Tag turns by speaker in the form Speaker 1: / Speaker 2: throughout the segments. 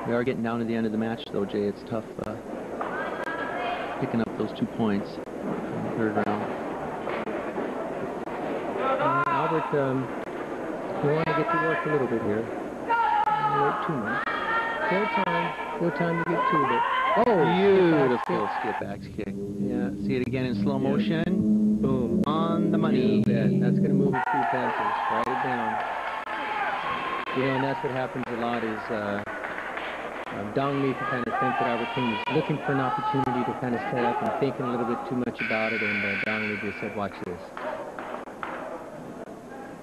Speaker 1: We are getting down to the end of the match, though, Jay. It's tough picking up those 2 points in the third round.
Speaker 2: Albert, you want to get to work a little bit here. Not too much. Still time to get to it. Oh,
Speaker 1: beautiful skip-back kick. Yeah, see it again in slow motion. Boom, on the money.
Speaker 2: That's going to move a few pencils. Write it down. You know, and that's what happens a lot is Dong Lee kind of think that Albert King was looking for an opportunity to kind of set up and thinking a little bit too much about it, and Dong Lee just said, watch this.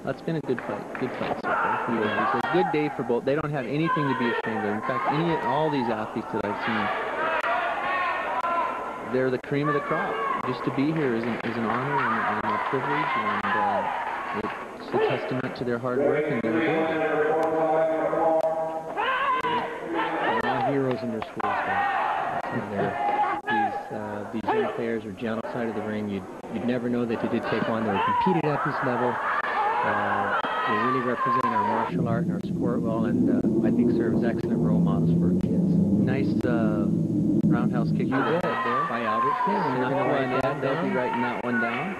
Speaker 1: That's been a good fight so far. It's a good day for both. They don't have anything to be ashamed of. In fact, all these athletes that I've seen, they're the cream of the crop. Just to be here is an honor and a privilege, and it's a testament to their hard work and their ability.
Speaker 2: They're all heroes in their schools. These young players are down outside of the ring. You'd never know that they did Taekwondo. They competed at this level. They really represent our martial art and our sport well, and I think serve as excellent role models for our kids.
Speaker 1: Nice roundhouse kick
Speaker 2: by Albert King.
Speaker 1: They'll be writing that one down.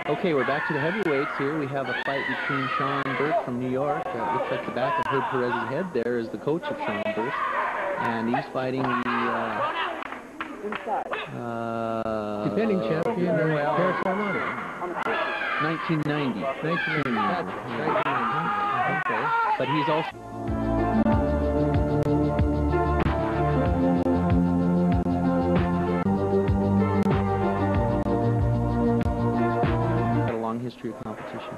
Speaker 1: Okay, we're back to the heavyweights here. We have a fight between Sean Burke from New York. Looks like the back of Herb Perez's head there is the coach of Sean Burke, and he's fighting the
Speaker 2: defending champion, Paris Armani.
Speaker 1: 1990. Okay. But he's also got a long history of competition.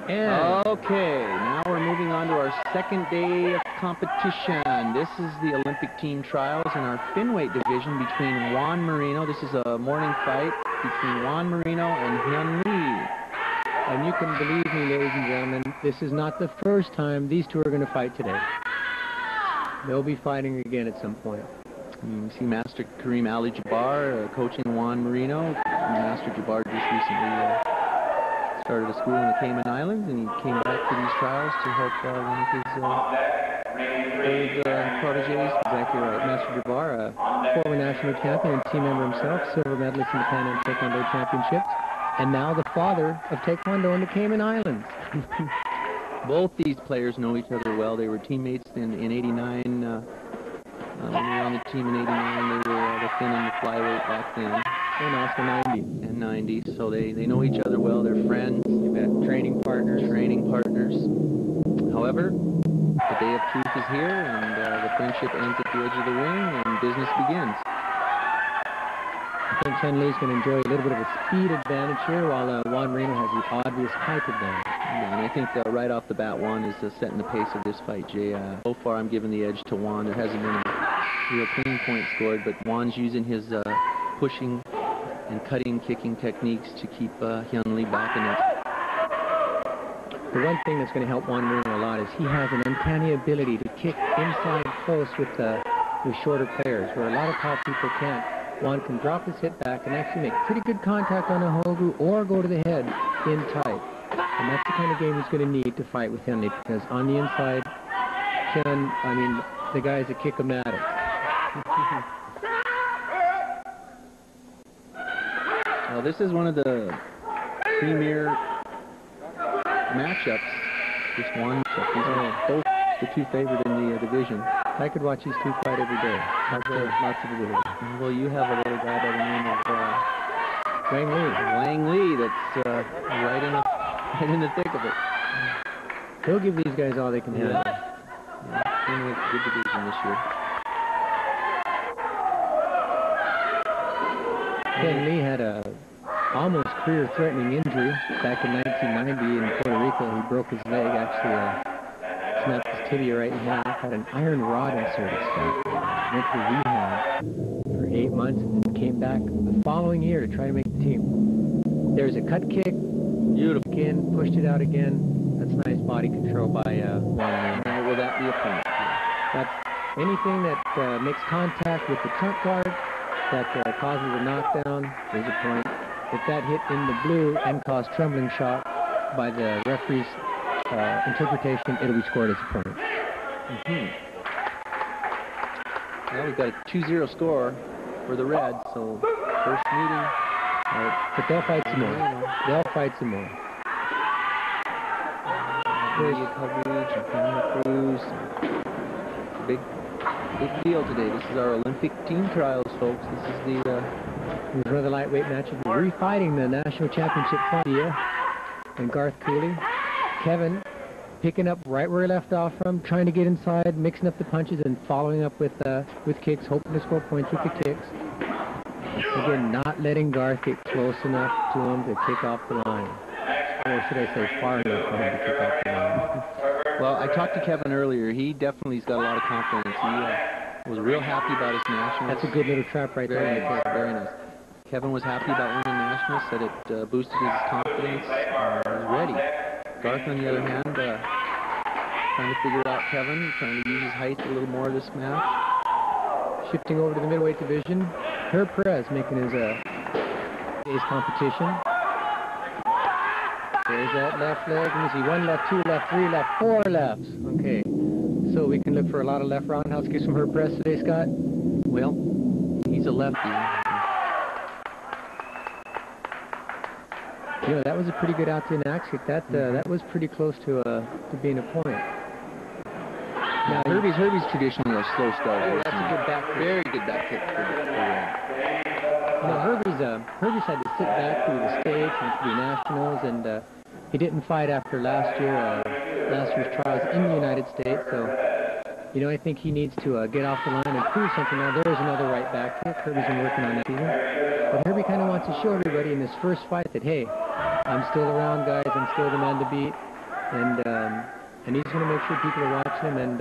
Speaker 1: And okay, now we're moving on to our second day of competition. This is the Olympic team trials in our Finweight division between Juan Marino. This is a morning fight between Juan Marino and Hyun Lee.
Speaker 2: And you can believe me, ladies and gentlemen, this is not the first time these two are going to fight today. They'll be fighting again at some point.
Speaker 1: You see Master Kareem Ali-Jabbar coaching Juan Marino. Master Jabbar just recently started a school in the Cayman Islands, and he came back to these trials to help one of his old proteges.
Speaker 2: Exactly right. Master Jabbar, a former national champion and team member himself, silver medalist in the Pan Am Taekwondo Championships, and now the father of Taekwondo in the Cayman Islands.
Speaker 1: Both these players know each other well. They were teammates in '89. When they were on the team in '89, they were the thin and the flyweight back then.
Speaker 2: And also 90.
Speaker 1: And 90, so they know each other well. They're friends.
Speaker 2: You've got training partners.
Speaker 1: However, the day of truth is here, and the friendship ends at the edge of the ring, and business begins.
Speaker 2: I think Hyun Lee's going to enjoy a little bit of a speed advantage here, while Juan Marino has the obvious height advantage.
Speaker 1: Yeah, and I think right off the bat, Juan is setting the pace of this fight, Jay. So far, I'm giving the edge to Juan. There hasn't been a real clean point scored, but Juan's using his pushing and cutting, kicking techniques to keep Hyun Lee back in it.
Speaker 2: The one thing that's going to help Juan Marino a lot is he has an uncanny ability to kick inside close with shorter players, where a lot of tall people can't. Juan can drop his hip back and actually make pretty good contact on a hogu or go to the head in tight. And that's the kind of game he's going to need to fight with Hyun Lee, because on the inside, the guy's a kick-o-matic.
Speaker 1: Well, this is one of the premier matchups. Just one. Both the two favorite in the division.
Speaker 2: I could watch these two fight every day. Lots of ability.
Speaker 1: Well, you have a little guy by the name of Wang Lee that's right in the thick of it.
Speaker 2: He'll give these guys all they can handle.
Speaker 1: Yeah, in a good division this year.
Speaker 2: Hyun Lee had a almost career-threatening injury back in 1990 in Puerto Rico. He broke his leg, actually snapped his tibia right in half, had an iron rod inserted. Went to rehab for 8 months and then came back the following year to try to make the team. There's a cut kick. Beautiful. Again, pushed it out again. That's nice body control by Juan Marino.
Speaker 1: Now, will that be a point?
Speaker 2: That's anything that makes contact with the trunk guard that causes a knockdown is a point. If that hit in the blue and caused trembling shock by the referee's interpretation, it'll be scored as a point.
Speaker 1: Well, we've got a 2-0 score for the Reds, so first meeting.
Speaker 2: But they'll fight some more. They'll fight some more.
Speaker 1: Media coverage and camera crews. Big deal today. This is our Olympic team trials, folks. This is the
Speaker 2: Here's one of the lightweight matches. We're refighting the national championship Kwon and Garth Cooley. Kevin picking up right where he left off from, trying to get inside, mixing up the punches, and following up with kicks, hoping to score points with the kicks. Again, not letting Garth get close enough to him to kick off the line. Or should I say far enough for him to kick off the line.
Speaker 1: Well, I talked to Kevin earlier. He definitely's got a lot of confidence. He was real happy about his nationals.
Speaker 2: That's a good little trap right there.
Speaker 1: Very nice. Kevin was happy about winning nationals, said it boosted his confidence. He was ready. Garth, on the other hand, trying to figure out Kevin, trying to use his height a little more this match.
Speaker 2: Shifting over to the middleweight division, Herb Perez making his day's competition. There's that left leg. Let me see, 1 left, 2 left, 3 left, 4 lefts. Okay, so we can look for a lot of left roundhouse kicks from Herb Perez today, Scott?
Speaker 1: Well, he's a lefty.
Speaker 2: You know, that was a pretty good out to an axe kick. That was pretty close to being a point.
Speaker 1: Now, Herbie's traditionally a slow starter.
Speaker 2: Oh, that's a good back kick.
Speaker 1: Very good back kick for
Speaker 2: You know, Herbie's had to sit back through the States and through the Nationals, and he didn't fight after last year's trials in the United States. So, you know, I think he needs to get off the line and prove something. Now, there's another right back kick. Herbie's been working on that season. But Herbie kind of wants to show everybody in this first fight that, hey, I'm still around, guys. I'm still the man to beat. And he's going to make sure people are watching him and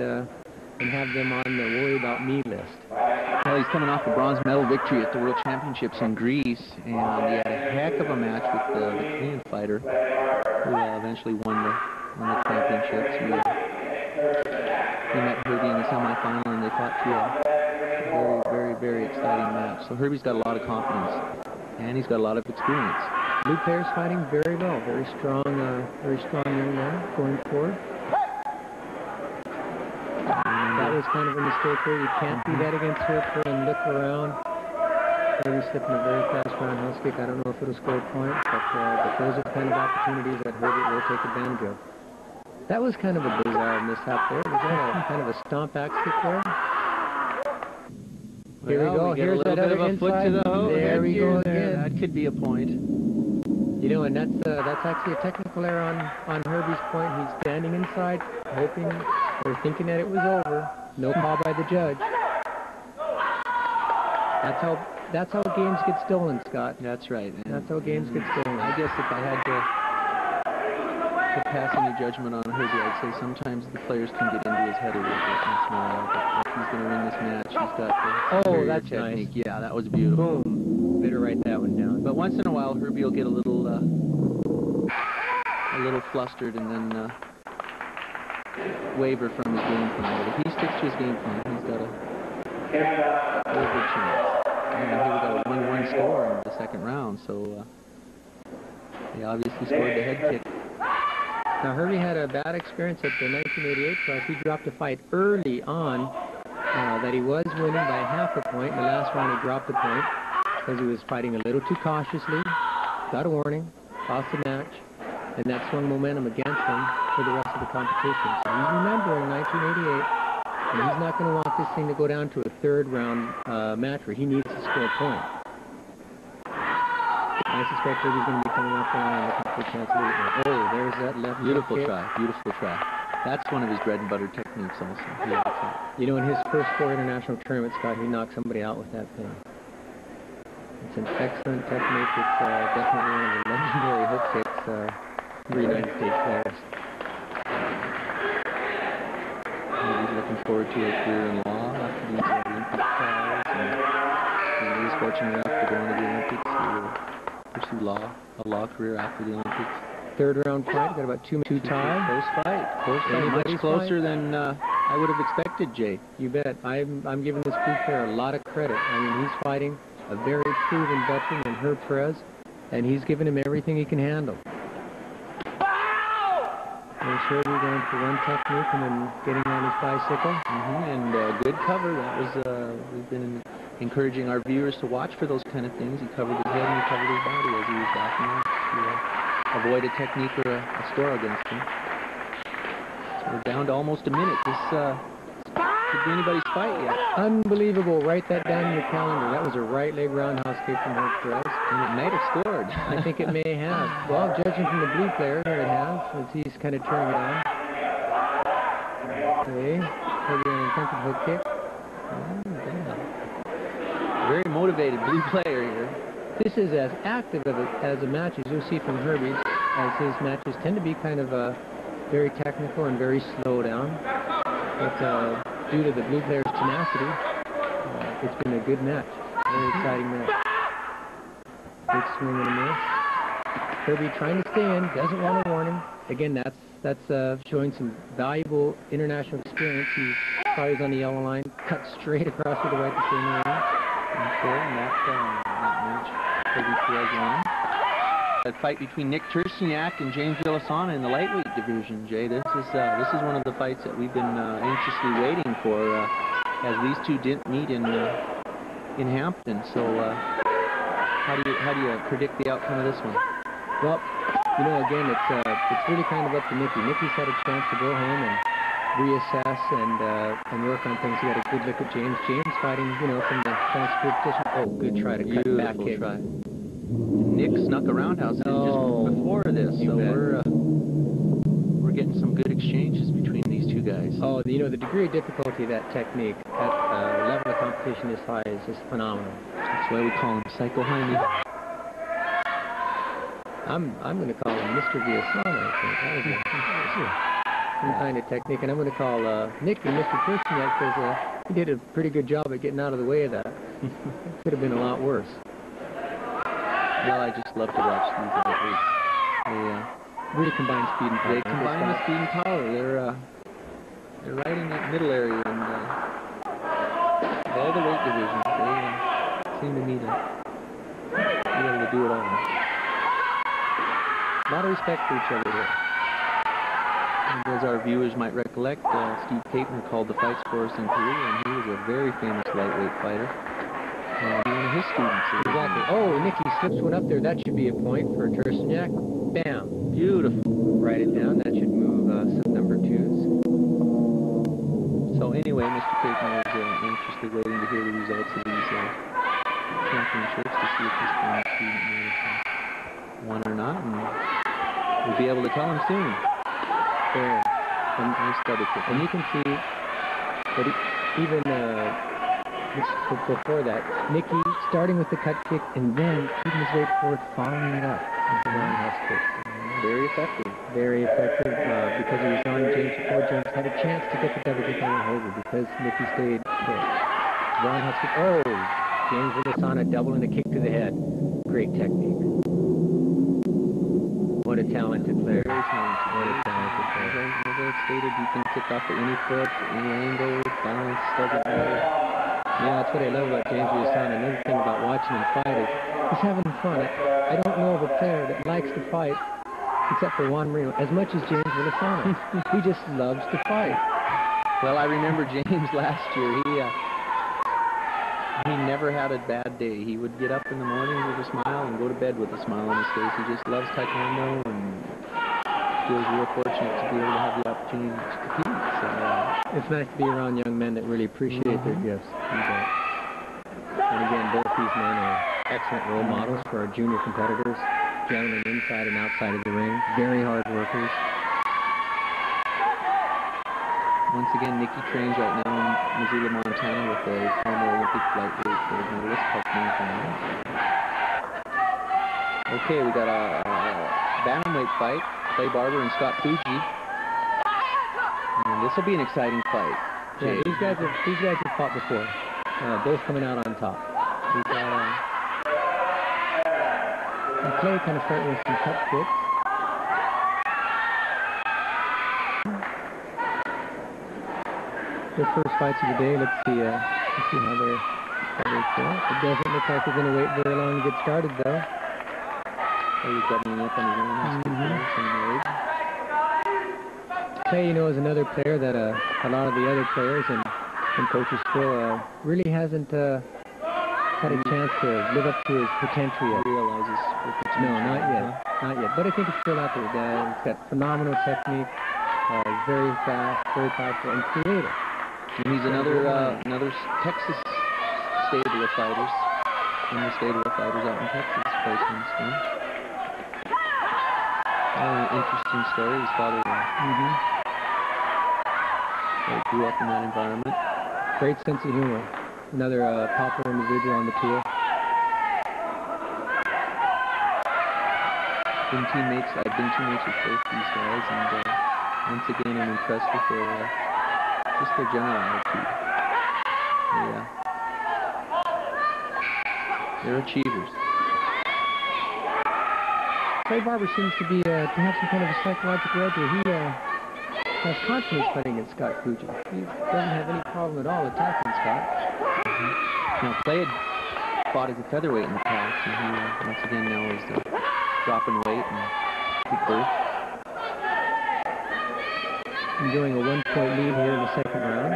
Speaker 2: have them on the worry about me list.
Speaker 1: Well, he's coming off a bronze medal victory at the World Championships in Greece, and he had a heck of a match with the Korean fighter who eventually won the championships. He met Herbie in the semifinal, and they fought through a very, very exciting match. So Herbie's got a lot of confidence, and he's got a lot of experience.
Speaker 2: Luke Ayres fighting very well, very strong young man going forward. That was kind of a mistake there. You can't do that against Herb and look around. Maybe slipping a very fast roundhouse kick. I don't know if it'll score a point, but those are the kind of opportunities that Herbert will take advantage of. That was kind of a bizarre mishap there. Was that kind of a stomp axe kick there? Here we go. Here's that other inside. There we go again.
Speaker 1: That could be a point.
Speaker 2: You know, and that's actually a technical error on Herbie's point. He's standing inside, hoping or thinking that it was over. No call by the judge. That's how games get stolen, Scott.
Speaker 1: That's right.
Speaker 2: That's how games get stolen.
Speaker 1: I guess if I had to pass any judgment on Herbie, I'd say sometimes the players can get into his head a little bit once in a while. But if he's going to win this match, he's got the
Speaker 2: that's
Speaker 1: technique.
Speaker 2: nice.
Speaker 1: Yeah, that was beautiful.
Speaker 2: Boom. Better write that one down.
Speaker 1: But once in a while, Herbie will get a little flustered and then waver from his game plan. But if he sticks to his game plan, he's got a very good chance. And here we got a 1-1 score in the second round, so he obviously scored the head kick.
Speaker 2: Now, Herbie had a bad experience at the 1988 trials. He dropped a fight early on that he was winning by half a point. In the last round, he dropped the point because he was fighting a little too cautiously. Got a warning, lost the match, and that swung momentum against him for the rest of the competition. So he's remembering 1988, and he's not going to want this thing to go down to a third-round match where he needs to score a point. I suspect Herbie's going to be coming off the line and looking for a chance to lead. Oh, there's that left
Speaker 1: Beautiful
Speaker 2: kick.
Speaker 1: try, beautiful try. That's one of his bread and butter techniques also. Yeah,
Speaker 2: you know, in his first 4 international tournaments, Scott, he knocked somebody out with that thing. It's an excellent technique. It's definitely one of the legendary hook kicks for United States players.
Speaker 1: He's looking forward to a career in law after these Olympic trials, and he's fortunate enough to go into the Olympics. He will pursue a law career after the Olympics.
Speaker 2: Third round fight, got about 2 tie.
Speaker 1: Close fight. Much closer than I would have expected, Jay.
Speaker 2: You bet. I'm giving this Greek player a lot of credit. I mean, he's fighting a very proven veteran in Herb Perez, and he's giving him everything he can handle. There's Herbie going for one technique and then getting on his bicycle.
Speaker 1: And good cover. That was, we've been encouraging our viewers to watch for those kind of things. He covered his head and he covered his body as he was backing up to avoid a technique or a store against him. So we're down to almost a minute. This could be anybody's fight yet.
Speaker 2: Unbelievable. Write that down in your calendar. That was a right leg roundhouse kick from Herb Perez.
Speaker 1: And it might have scored.
Speaker 2: I think it may have. Well, judging from the blue player, here it has, as he's kind of turning it on. Okay. Herbie on an attempted hook kick.
Speaker 1: Very motivated blue player here.
Speaker 2: This is as active as a match as you'll see from Herbie's, as his matches tend to be kind of very technical and very slow down. But due to the blue player's tenacity, it's been a good match. Very exciting match. Big swing and a miss. Herbie trying to stay in, doesn't want a warning. Again, that's showing some valuable international experience. He fires on the yellow line, cuts straight across to the right to stay in the ring. And that match, Herbie Perez won. That fight between Nick Tersignac and James Villasana in the lightweight division, Jay. This is one of the fights that we've been anxiously waiting for, as these two didn't meet in Hampton. So, how do you predict the outcome of this one? Well, you know, again, it's really kind of up to Nicky. Nicky's had a chance to go home and reassess and work on things. He had a good look at James. James fighting, you know, from the transfer position. Oh, good try to cut back kick.
Speaker 1: Try. Nick snuck a roundhouse in just before this, so we're getting some good exchanges between these two guys.
Speaker 2: Oh, you know, the degree of difficulty of that technique at a level of competition this high is just phenomenal.
Speaker 1: That's why we call him Psycho Jaime.
Speaker 2: I'm going to call him Mr. Villasana, I think. That was some kind of technique, and I'm going to call Nick and Mr. Tersignac because he did a pretty good job at getting out of the way of that. Could have been a lot worse.
Speaker 1: Well, I just love to watch these athletes.
Speaker 2: They really combine speed and power.
Speaker 1: They combine with speed and power. They're right in that middle area, and of all the weight divisions, they seem to me to be able to do it all.
Speaker 2: A lot of respect for each other here.
Speaker 1: And as our viewers might recollect, Steve Capener called the fights for us in Korea, and he was a very famous lightweight fighter. One of his students.
Speaker 2: Exactly. Oh, Nicky slips one up there. That should be a point for Tersignac. Bam.
Speaker 1: Beautiful.
Speaker 2: Write it down. That should move some number twos.
Speaker 1: So anyway, Mr. Capener is anxiously waiting to hear the results of these championships to see if his former student won or not, and we'll be able to tell him soon.
Speaker 2: There.
Speaker 1: And
Speaker 2: you can see that even before that, Nicky starting with the cut kick and then keeping his weight forward, following it up with the roundhouse kick.
Speaker 1: Very effective.
Speaker 2: Very effective because he was on James before James had a chance to get the double kick on over because Nicky stayed put. Roundhouse kick. Oh, James Villasana doubling the kick to the head. Great technique. What a talented player.
Speaker 1: Very talented.
Speaker 2: What a talented player.
Speaker 1: As I stated, you can kick off at any foot, any angle, balance, doesn't matter.
Speaker 2: Yeah, that's what I love about James Villasana. Another thing about watching him fight is he's having fun. I don't know of a player that likes to fight, except for Juan Marino, as much as James Villasana. He just loves to fight.
Speaker 1: Well, I remember James last year. He never had a bad day. He would get up in the morning with a smile and go to bed with a smile on his face. He just loves Taekwondo and feels real fortunate to be able to have the opportunity to compete. So,
Speaker 2: it's nice to be around young men that really appreciate their gifts. And again, both these men are excellent role models for our junior competitors. Gentlemen inside and outside of the ring. Very hard workers.
Speaker 1: Once again, Nicky trains right now in Missoula, Montana with the former Olympic lightweight gold medalist, Kwon. Okay, we got a bantamweight fight. Clay Barber and Scott Fuji. And this will be an exciting fight.
Speaker 2: Yeah, these guys have fought before. Both coming out on top.
Speaker 1: We got
Speaker 2: and Clay kind of starting with some cut kicks. Their first fights of the day. Let's see how they feel. It doesn't look like they're going to wait very long to get started, though.
Speaker 1: He's got me up on his own.
Speaker 2: Clay, you know, is another player that a lot of the other players and coaches still really hasn't had a chance to live up to his potential yet.
Speaker 1: Realizes his potential.
Speaker 2: No, not yet. Not yet. But I think it's still out there. He's got phenomenal technique, very fast, very powerful, and creative.
Speaker 1: And he's another Texas stable of fighters. One of the stable of fighters out in Texas plays in this game. Interesting story. His father grew up in that environment.
Speaker 2: Great sense of humor. Another popular individual on the tour.
Speaker 1: I've been teammates with both these guys, and once again I'm impressed with just their general attitude. They're achievers.
Speaker 2: Clay Barber seems to be to have some kind of a psychological edge where he has confidence fighting against Scott Fuji. He doesn't have any problem at all attacking Scott.
Speaker 1: Now Clay had fought as a featherweight in the past, and he once again now is dropping weight and big berth.
Speaker 2: Enjoying a 1-point lead here in the second round.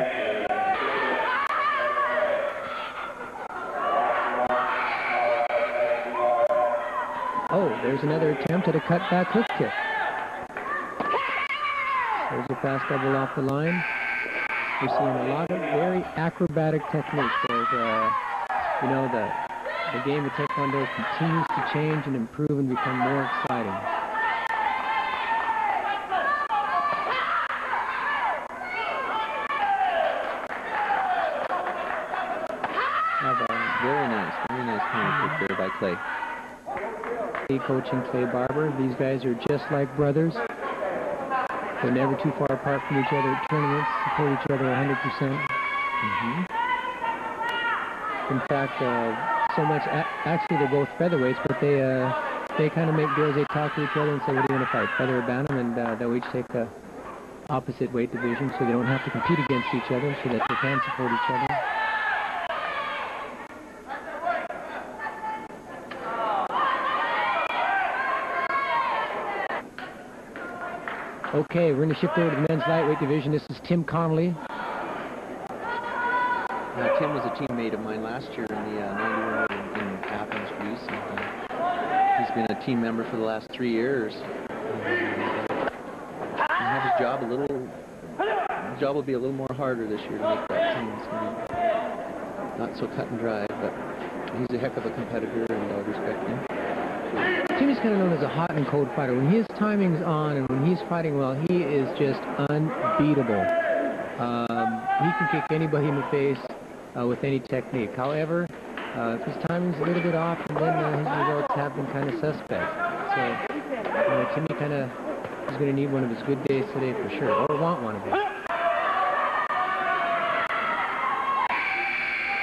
Speaker 2: Oh, there's another attempt at a cut-back hook kick. There's a fast double off the line. We're seeing a lot of very acrobatic techniques. There's, you know, the game of Taekwondo continues to change and improve and become more exciting.
Speaker 1: Very nice kind of kick there by Clay.
Speaker 2: Coaching Clay Barber. These guys are just like brothers. They're never too far apart from each other at tournaments, support each other 100%. In fact, so much, actually they're both featherweights, but they kind of make deals. They talk to each other and say, what do you want to fight, feather or bantam? And they'll each take the opposite weight division so they don't have to compete against each other, so that they can support each other. Okay, we're going to shift over to the men's lightweight division. This is Tim Connolly.
Speaker 1: Tim was a teammate of mine last year in the 91 in Athens, Greece. And, he's been a team member for the last 3 years. He'll have his job his job will be a little more harder this year to make that team. It's going to be not so cut and dry, but he's a heck of a competitor, and I respect him.
Speaker 2: Timmy's kind of known as a hot and cold fighter. When his timing's on and when he's fighting well, he is just unbeatable. He can kick anybody in the face with any technique. However, if his timing's a little bit off, and then his results have been kind of suspect. So, Timmy kind of is going to need one of his good days today for sure, or want one of them.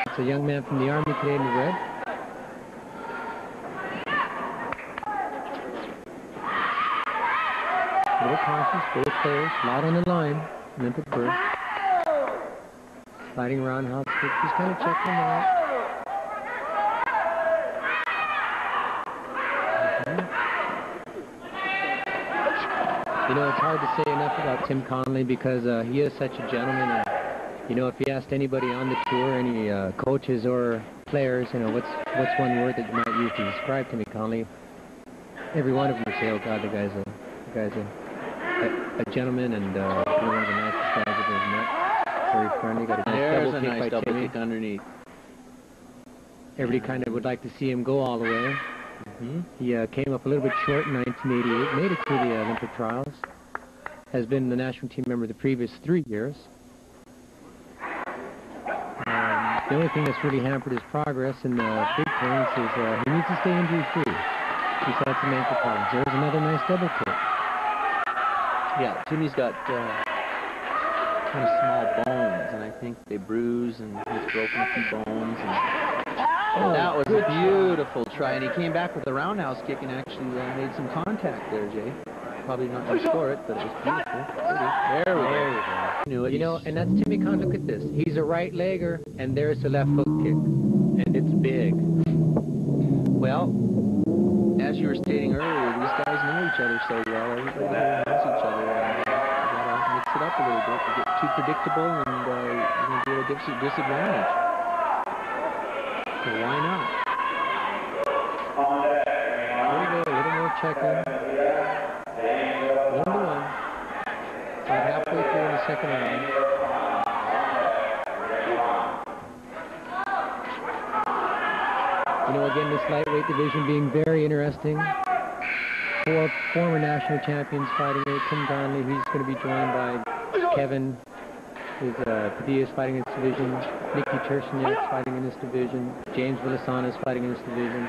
Speaker 2: It's a young man from the Army today in the red. A little cautious, both players, a lot on the line. Olympic berth. Fighting roundhouse kick, just kind of checking them out. You know, it's hard to say enough about Tim Connolly because he is such a gentleman. And, you know, if you asked anybody on the tour, any coaches or players, you know, what's one word that you might use to describe Timmy Connolly? Every one of them would say, "Oh God, the guy's a gentleman and one of the nicest guys I've ever met. Very friendly. Got a nice double kick by Timmy.
Speaker 1: Kick underneath.
Speaker 2: Everybody kind of would like to see him go all the way. He came up a little bit short in 1988, made it to the Olympic trials, has been the national team member the previous 3 years. The only thing that's really hampered his progress in the big points is he needs to stay injury-free. He's had some ankle problems. There's another nice double kick.
Speaker 1: Yeah, Timmy's got kind of small bones, and I think they bruise, and he's broken a few bones. And that was a beautiful try, and he came back with a roundhouse kick and actually made some contact there, Jay. Probably not going to score it, but it was beautiful. There we go.
Speaker 2: You know, and that's Timmy Connolly. Look at this. He's a right legger, and there's the left hook kick, and it's big. Well, as you were stating earlier, these guys know each other so well. Everybody knows each other. And,
Speaker 1: up a little bit. You get too predictable, and you're going to be at a disadvantage. So why not?
Speaker 2: There we go, a little more check-in. 1-1. About halfway through in the second round. You know, again, this lightweight division being very interesting. 4 former national champions fighting here. Tim Donnelly, he's going to be joined by Kevin, who's Padilla is fighting in this division. Nicky Tershniak's fighting in this division. James Villasana's fighting in this division.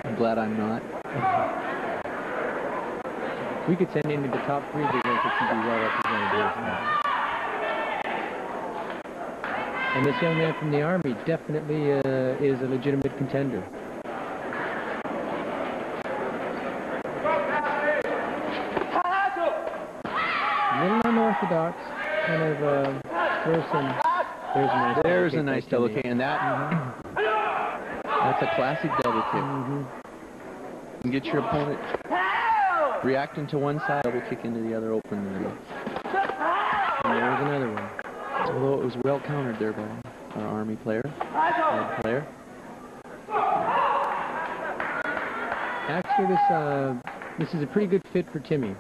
Speaker 1: I'm glad I'm not.
Speaker 2: We could send into the top 3 divisions that can be well represented here. And this young man from the Army definitely is a legitimate contender. A little unorthodox, kind of throw some.
Speaker 1: There's a nice double kick, and that's a classic double kick. And get your opponent reacting to one side, double kick into the other, open the middle.
Speaker 2: And there's another one.
Speaker 1: Although it was well countered there by our Army player.
Speaker 2: Actually, this is a pretty good fit for Timmy.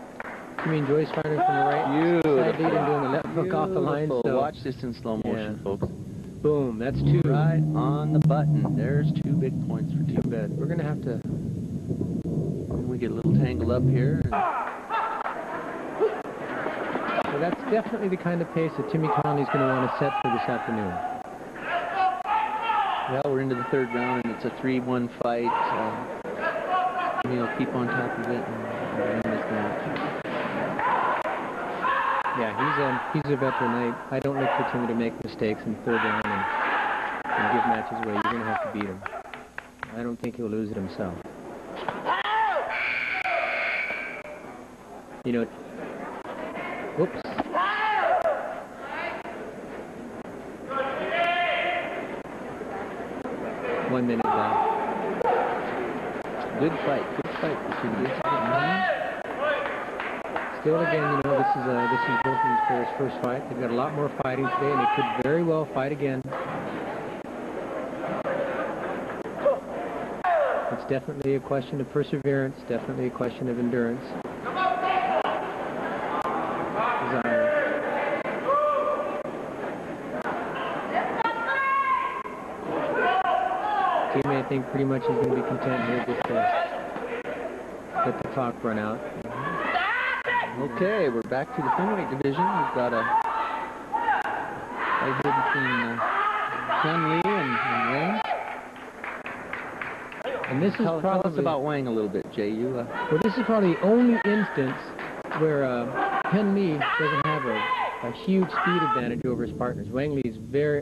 Speaker 2: Timmy enjoys fighting from the right side lead and doing the left hook off the line. So
Speaker 1: watch this in slow motion, folks.
Speaker 2: Boom, that's 2.
Speaker 1: Right on the button. There's 2 big points for Timmy.
Speaker 2: We're going to have to...
Speaker 1: And we get a little tangled up here.
Speaker 2: So that's definitely the kind of pace that Timmy Conley's going to want to set for this afternoon.
Speaker 1: Well, we're into the 3rd round, and it's a 3-1 fight. Timmy will keep on top of it and win this match.
Speaker 2: Yeah, he's a veteran. I don't look for Timmy to make mistakes in the 3rd round and give matches away. You're going to have to beat him. I don't think he'll lose it himself. You know, whoops. One minute left.
Speaker 1: Good fight between these two.
Speaker 2: Still, again, you know, this is both of these players' first fight. They've got a lot more fighting today, and they could very well fight again. It's definitely a question of perseverance, definitely a question of endurance. Team, I think, pretty much is going to be content here just to let the clock run out.
Speaker 1: Okay, we're back to the featherweight division. We've got a fight here between Hyun Lee and Wang.
Speaker 2: And this is
Speaker 1: tell us about Wang a little bit, Jay.
Speaker 2: Well, this is probably the only instance where Hyun Lee doesn't have a huge speed advantage over his partners. Wang Lee's very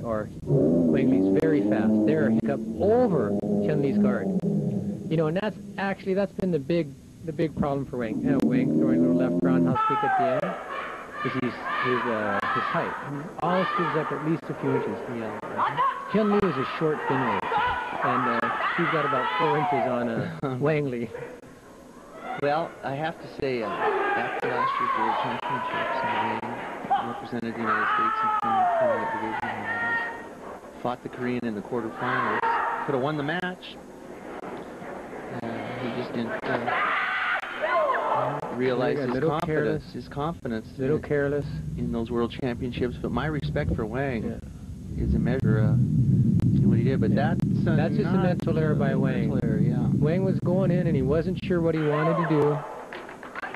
Speaker 2: fast. They're up over Hyun Lee's guard. You know, and that's been the big problem for Wang. Wang throwing a little left roundhouse kick at the end. Is his height. He always gives up at least a few inches. Hyun Lee is a short, thin weight, and he's got about 4 inches on Wang Lee.
Speaker 1: Well, I have to say, after last year's World Championships, Wang represented the United States in the featherweight division. Fought the Korean in the quarterfinals. Could have won the match. He just didn't realize his confidence.
Speaker 2: A little careless
Speaker 1: in those World Championships. But my respect for Wang is a measure in what he did. But that's just
Speaker 2: a mental error by Wang. Wang was going in and he wasn't sure what he wanted to do.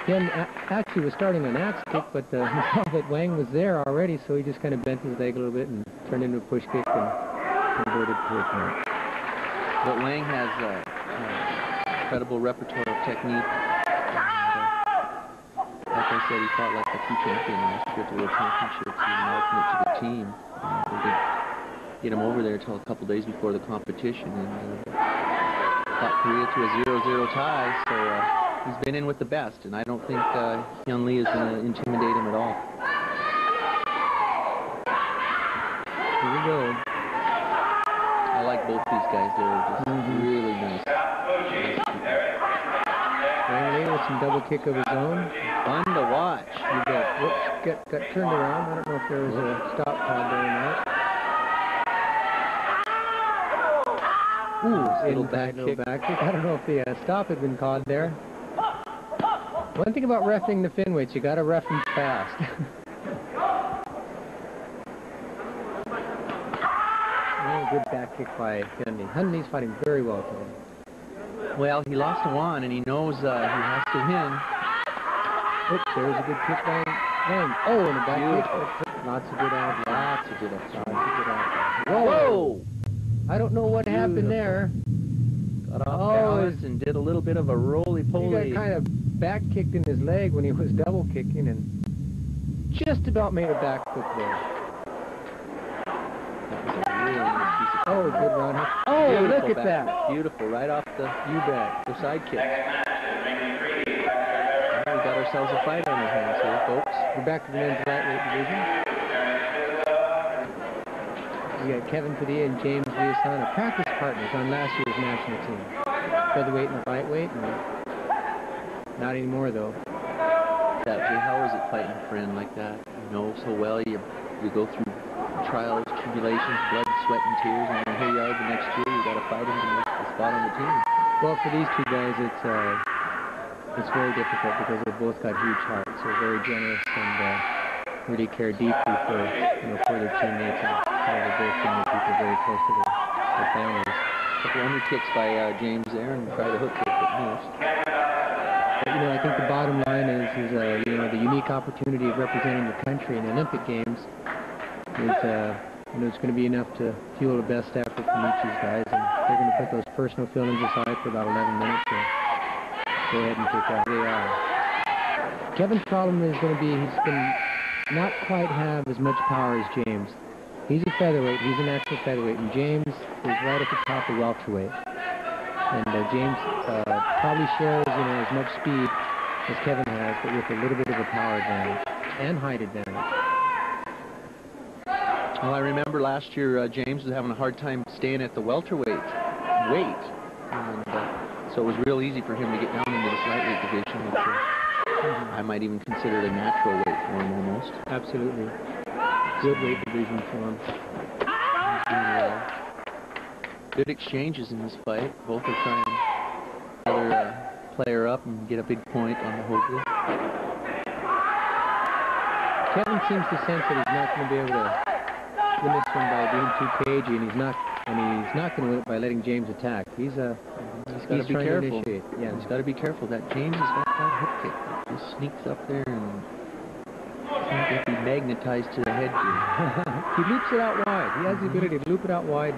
Speaker 2: He actually was starting an axe kick, but he saw that Wang was there already, so he just kind of bent his leg a little bit and turned into a push kick and converted to a point.
Speaker 1: But Wang has a incredible repertoire of technique. And, like I said, he fought like a true champion last year at the World Championships. He was an alternate to the team. We didn't get him over there until a couple days before the competition, and fought Korea to a 0-0 tie. So he's been in with the best, and I don't think Hyun Lee is going to intimidate him at all.
Speaker 2: Here we go.
Speaker 1: I like both these guys. They're just really nice.
Speaker 2: Langley with some double kick of his own.
Speaker 1: Fun to watch.
Speaker 2: You bet. Whoops, got turned around. I don't know if there was a stop called there or not. Ooh, little back kick. I don't know if the stop had been called there. One thing about reffing the Finweights, you got to ref them fast. Good back kick by Hunley. Hunley's fighting very well today.
Speaker 1: Well, he lost to Kwon, and he knows he has to win.
Speaker 2: Oops, there's a good kick by Lang. Oh, and a back kick. Lots of good outs.
Speaker 1: Lots of good outs.
Speaker 2: Whoa! I don't know what happened there.
Speaker 1: Got off balance and did a little bit of a roly-poly.
Speaker 2: He got kind of back kicked in his leg when he was double kicking and just about made a back foot there. Oh, good run. Oh,
Speaker 1: beautiful,
Speaker 2: look at that.
Speaker 1: Beautiful, right off the,
Speaker 2: you bet,
Speaker 1: the side kick. We got ourselves a fight on our hands here, folks.
Speaker 2: We're back to the men's lightweight division. We got Kevin Padilla and James Villasana, practice partners on last year's national team. Featherweight and lightweight, and not anymore though.
Speaker 1: How is it fighting a friend like that? You know so well, you go through trials, tribulations, blood, sweat, and tears, and then here you are the next year, you got to fight him to make the spot on the team.
Speaker 2: Well, for these two guys, it's very difficult because they've both got huge hearts. They're very generous and really care deeply for their teammates, and they're both family people, very close to their families.
Speaker 1: A couple under kicks by James there, and tried a hook kick but missed.
Speaker 2: But, I think the bottom line is the unique opportunity of representing the country in the Olympic Games. It's going to be enough to fuel the best effort from each of these guys, and they're going to put those personal feelings aside for about 11 minutes to go ahead and kick out. They are. Kevin's problem is going to be he's going to not quite have as much power as James. He's a featherweight, he's a natural featherweight, and James is right at the top of welterweight. And James probably shares as much speed as Kevin has, but with a little bit of a power advantage and height advantage.
Speaker 1: Well, I remember last year James was having a hard time staying at the welterweight weight, and so it was real easy for him to get down into this lightweight division, which I might even consider it a natural weight for him almost.
Speaker 2: Absolutely. Good weight division for him.
Speaker 1: Good exchanges in this fight. Both are trying another player up and get a big point on the Hoagley.
Speaker 2: Kevin seems to sense that he's not going to be able to win this one by being too cagey, and he's not going to win it by letting James attack. He's got to be careful.
Speaker 1: Yeah, he's got to be careful. That James has got that hook kick. He just sneaks up there and seems to be magnetized to the head.
Speaker 2: He loops it out wide. He has the ability to loop it out wide,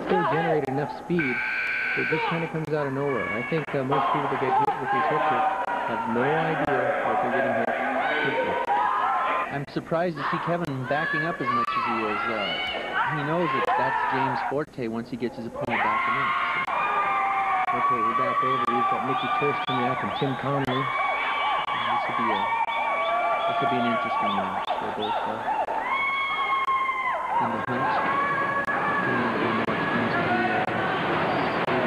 Speaker 2: still generate enough speed. It just kind of comes out of nowhere. I think most people that get hit with these hook kicks have no idea that they're getting hit.
Speaker 1: I'm surprised to see Kevin backing up as much as he is. He knows that that's James' forte once he gets his opponent backing up. So.
Speaker 2: Okay, we're back over. We've got Mickey Kirsteniak and Tim Conley.
Speaker 1: This will be an interesting match. They're both in the hunt.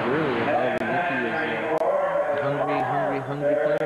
Speaker 1: Earlier, however, Mickey is a hungry player.